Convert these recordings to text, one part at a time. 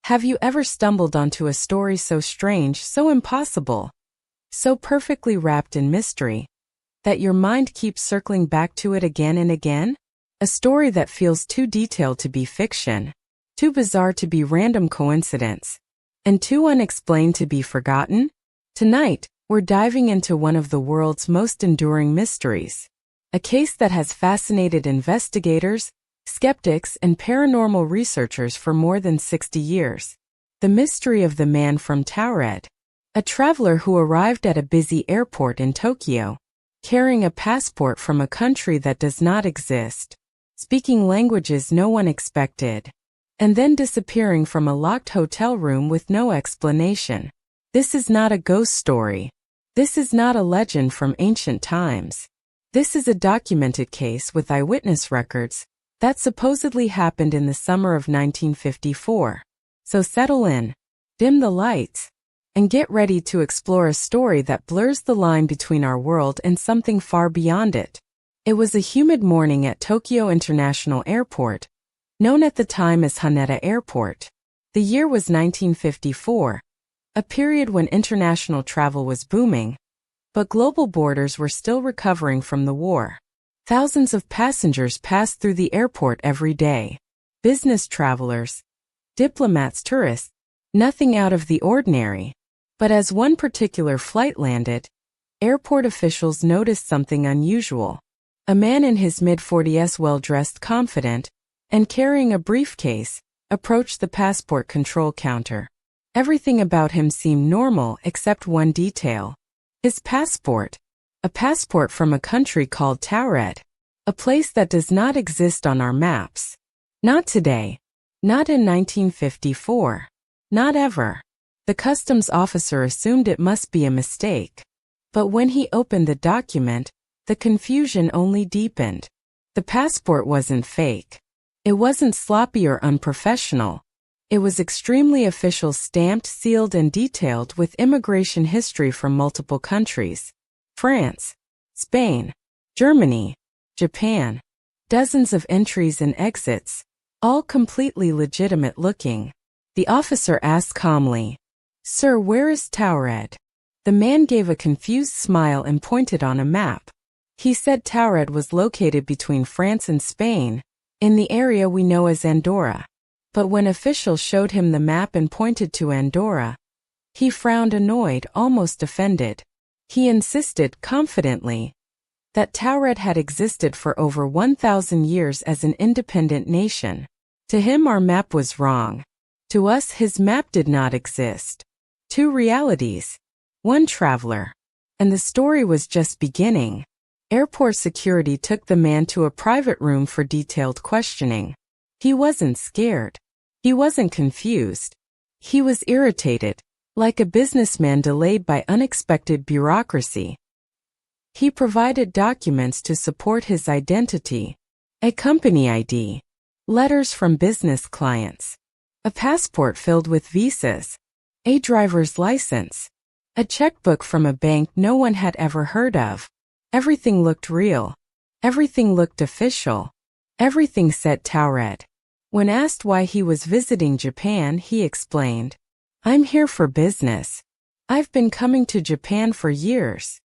Have you ever stumbled onto a story so strange, so impossible, so perfectly wrapped in mystery, that your mind keeps circling back to it again and again? A story that feels too detailed to be fiction, too bizarre to be random coincidence, and too unexplained to be forgotten? Tonight, we're diving into one of the world's most enduring mysteries, a case that has fascinated investigators, skeptics, and paranormal researchers for more than 60 years. The mystery of the man from Taured, a traveler who arrived at a busy airport in Tokyo, carrying a passport from a country that does not exist, speaking languages no one expected, and then disappearing from a locked hotel room with no explanation. This is not a ghost story. This is not a legend from ancient times. This is a documented case with eyewitness records that supposedly happened in the summer of 1954. So settle in, dim the lights, and get ready to explore a story that blurs the line between our world and something far beyond it. It was a humid morning at Tokyo International Airport, known at the time as Haneda Airport. The year was 1954, a period when international travel was booming, but global borders were still recovering from the war. Thousands of passengers passed through the airport every day. Business travelers, diplomats, tourists, nothing out of the ordinary. But as one particular flight landed, airport officials noticed something unusual. A man in his mid-40s, well-dressed, confident, and carrying a briefcase, approached the passport control counter. Everything about him seemed normal except one detail. His passport. A passport from a country called Taured, a place that does not exist on our maps. Not today. Not in 1954. Not ever. The customs officer assumed it must be a mistake. But when he opened the document, the confusion only deepened. The passport wasn't fake. It wasn't sloppy or unprofessional. It was extremely official, stamped, sealed, and detailed with immigration history from multiple countries. France, Spain, Germany, Japan. Dozens of entries and exits, all completely legitimate looking. The officer asked calmly, "Sir, where is Taured?" The man gave a confused smile and pointed on a map. He said Taured was located between France and Spain, in the area we know as Andorra. But when officials showed him the map and pointed to Andorra, he frowned, annoyed, almost offended. He insisted, confidently, that Taured had existed for over 1,000 years as an independent nation. To him, our map was wrong. To us, his map did not exist. Two realities. One traveler. And the story was just beginning. Airport security took the man to a private room for detailed questioning. He wasn't scared. He wasn't confused. He was irritated, like a businessman delayed by unexpected bureaucracy. He provided documents to support his identity, a company ID, letters from business clients, a passport filled with visas, a driver's license, a checkbook from a bank no one had ever heard of. Everything looked real. Everything looked official. Everything said Taured. When asked why he was visiting Japan, he explained, "I'm here for business. I've been coming to Japan for years."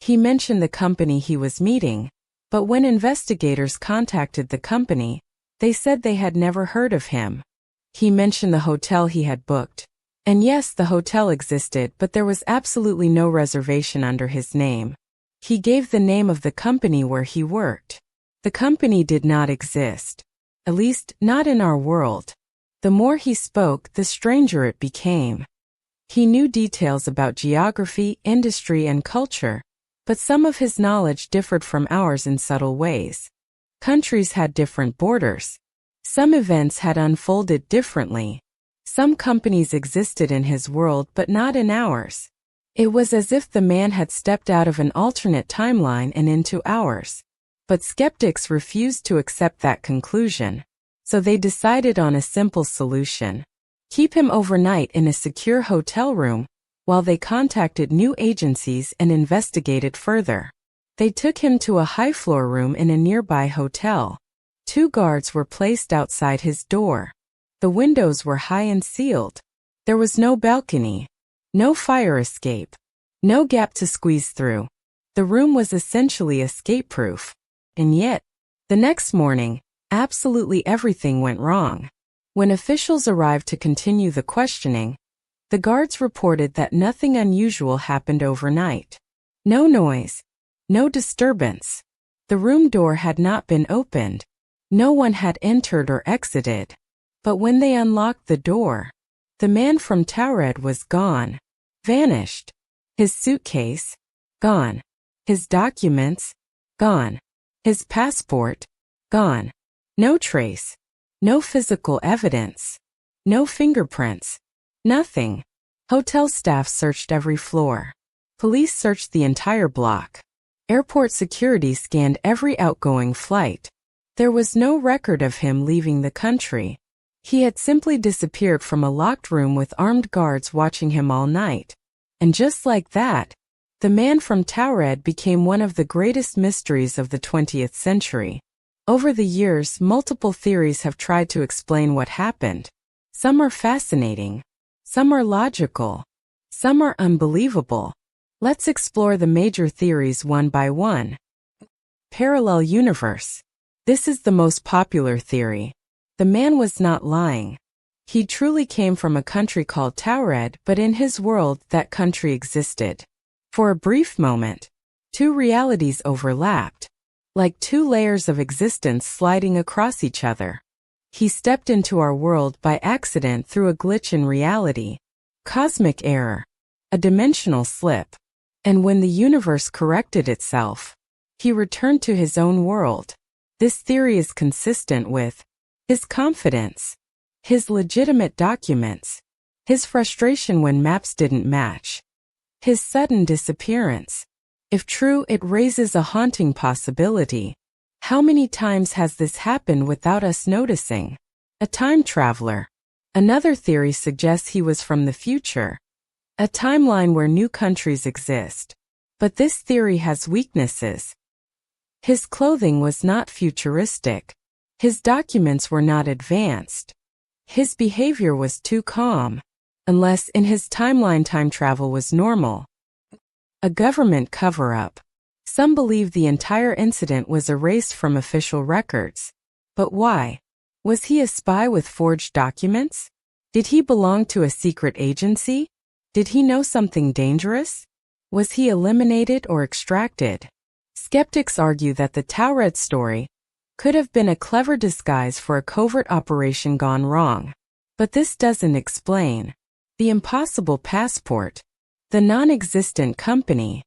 He mentioned the company he was meeting, but when investigators contacted the company, they said they had never heard of him. He mentioned the hotel he had booked. And yes, the hotel existed, but there was absolutely no reservation under his name. He gave the name of the company where he worked. The company did not exist. At least, not in our world. The more he spoke, the stranger it became. He knew details about geography, industry, and culture, but some of his knowledge differed from ours in subtle ways. Countries had different borders. Some events had unfolded differently. Some companies existed in his world but not in ours. It was as if the man had stepped out of an alternate timeline and into ours. But skeptics refused to accept that conclusion. So they decided on a simple solution. Keep him overnight in a secure hotel room, while they contacted new agencies and investigated further. They took him to a high-floor room in a nearby hotel. 2 guards were placed outside his door. The windows were high and sealed. There was no balcony, no fire escape, no gap to squeeze through. The room was essentially escape-proof. And yet, the next morning, absolutely everything went wrong. When officials arrived to continue the questioning, the guards reported that nothing unusual happened overnight. No noise, no disturbance. The room door had not been opened. No one had entered or exited. But when they unlocked the door, the man from Taured was gone, vanished. His suitcase, gone. His documents, gone. His passport, gone. No trace, no physical evidence, no fingerprints, nothing. Hotel staff searched every floor. Police searched the entire block. Airport security scanned every outgoing flight. There was no record of him leaving the country. He had simply disappeared from a locked room with armed guards watching him all night. And just like that, the man from Taured became one of the greatest mysteries of the 20th century. Over the years, multiple theories have tried to explain what happened. Some are fascinating. Some are logical. Some are unbelievable. Let's explore the major theories one by one. Parallel universe. This is the most popular theory. The man was not lying. He truly came from a country called Taured, but in his world, that country existed. For a brief moment, two realities overlapped, like two layers of existence sliding across each other. He stepped into our world by accident through a glitch in reality, cosmic error, a dimensional slip. And when the universe corrected itself, he returned to his own world. This theory is consistent with his confidence, his legitimate documents, his frustration when maps didn't match, his sudden disappearance. If true, it raises a haunting possibility. How many times has this happened without us noticing? A time traveler. Another theory suggests he was from the future, a timeline where new countries exist. But this theory has weaknesses. His clothing was not futuristic. His documents were not advanced. His behavior was too calm. Unless in his timeline time travel was normal. A government cover-up. Some believe the entire incident was erased from official records. But why? Was he a spy with forged documents? Did he belong to a secret agency? Did he know something dangerous? Was he eliminated or extracted? Skeptics argue that the Taured story could have been a clever disguise for a covert operation gone wrong. But this doesn't explain the impossible passport, the non-existent company,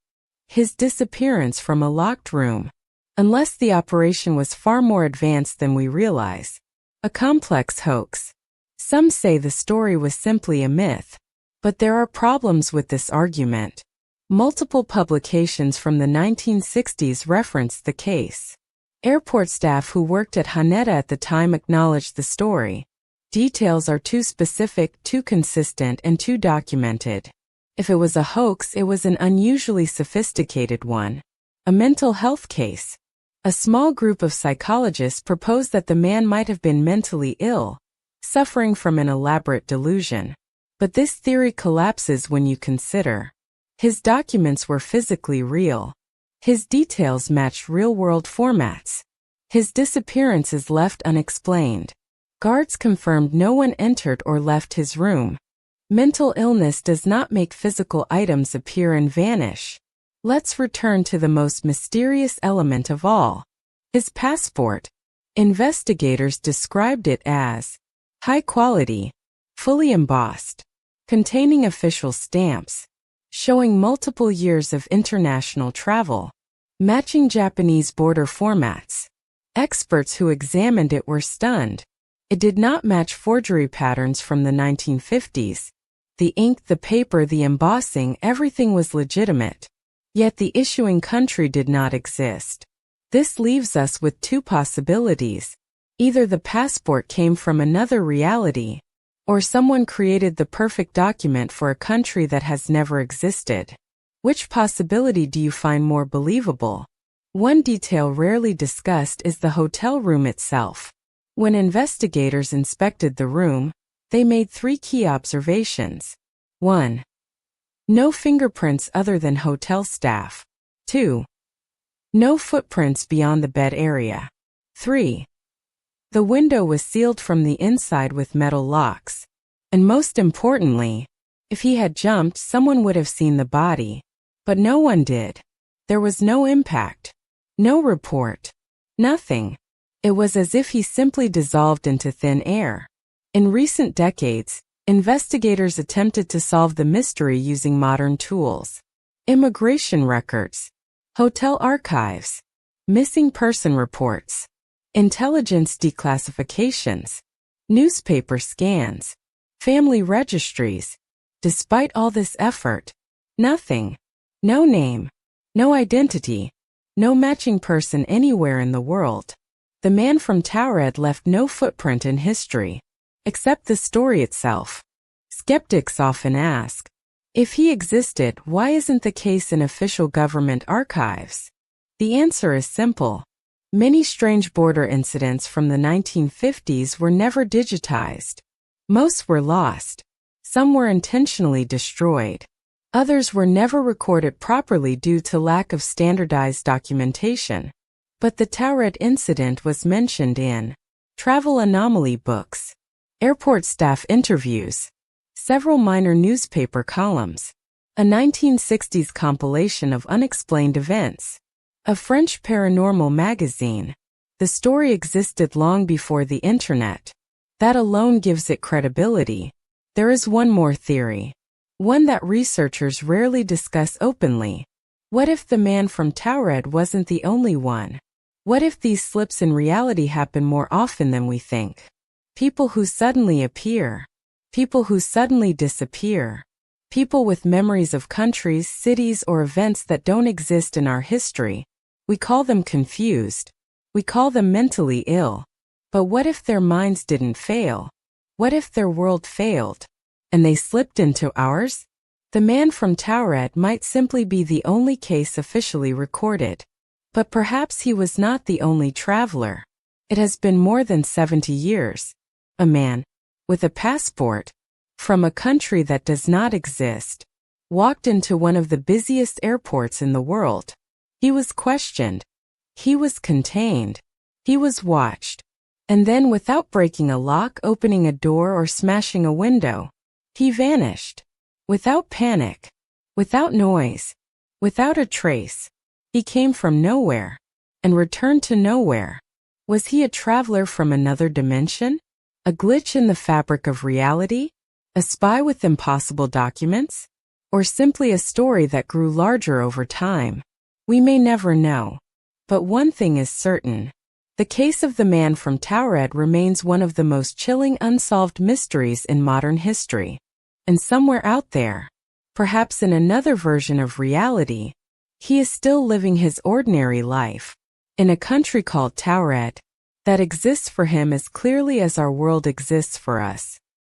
his disappearance from a locked room, unless the operation was far more advanced than we realize. A complex hoax. Some say the story was simply a myth, but there are problems with this argument. Multiple publications from the 1960s referenced the case. Airport staff who worked at Haneda at the time acknowledged the story. Details are too specific, too consistent, and too documented. If it was a hoax, it was an unusually sophisticated one. A mental health case. A small group of psychologists proposed that the man might have been mentally ill, suffering from an elaborate delusion. But this theory collapses when you consider his documents were physically real. His details matched real-world formats. His disappearance is left unexplained. Guards confirmed no one entered or left his room. Mental illness does not make physical items appear and vanish. Let's return to the most mysterious element of all. His passport. Investigators described it as high quality, fully embossed, containing official stamps, showing multiple years of international travel, matching Japanese border formats. Experts who examined it were stunned. It did not match forgery patterns from the 1950s. The ink, the paper, the embossing, everything was legitimate. Yet the issuing country did not exist. This leaves us with two possibilities. Either the passport came from another reality, or someone created the perfect document for a country that has never existed. Which possibility do you find more believable? One detail rarely discussed is the hotel room itself. When investigators inspected the room, they made 3 key observations. 1. No fingerprints other than hotel staff. 2. No footprints beyond the bed area. 3. The window was sealed from the inside with metal locks. And most importantly, if he had jumped, someone would have seen the body. But no one did. There was no impact. No report. Nothing. It was as if he simply dissolved into thin air. In recent decades, investigators attempted to solve the mystery using modern tools. Immigration records, hotel archives, missing person reports, intelligence declassifications, newspaper scans, family registries. Despite all this effort, nothing. No name, no identity, no matching person anywhere in the world. The man from Taured left no footprint in history, except the story itself. Skeptics often ask, if he existed, why isn't the case in official government archives? The answer is simple. Many strange border incidents from the 1950s were never digitized. Most were lost. Some were intentionally destroyed. Others were never recorded properly due to lack of standardized documentation. But the Taured incident was mentioned in travel anomaly books, airport staff interviews, several minor newspaper columns, a 1960s compilation of unexplained events, a French paranormal magazine. The story existed long before the internet. That alone gives it credibility. There is one more theory, one that researchers rarely discuss openly. What if the man from Taured wasn't the only one? What if these slips in reality happen more often than we think? People who suddenly appear. People who suddenly disappear. People with memories of countries, cities, or events that don't exist in our history. We call them confused. We call them mentally ill. But what if their minds didn't fail? What if their world failed, and they slipped into ours? The man from Taured might simply be the only case officially recorded. But perhaps he was not the only traveler. It has been more than 70 years. A man, with a passport, from a country that does not exist, walked into one of the busiest airports in the world. He was questioned. He was contained. He was watched. And then, without breaking a lock, opening a door, or smashing a window, he vanished. Without panic. Without noise. Without a trace. He came from nowhere and returned to nowhere. Was he a traveler from another dimension? A glitch in the fabric of reality? A spy with impossible documents? Or simply a story that grew larger over time? We may never know. But one thing is certain. The case of the man from Taured remains one of the most chilling unsolved mysteries in modern history. And somewhere out there, perhaps in another version of reality, he is still living his ordinary life in a country called Taured that exists for him as clearly as our world exists for us.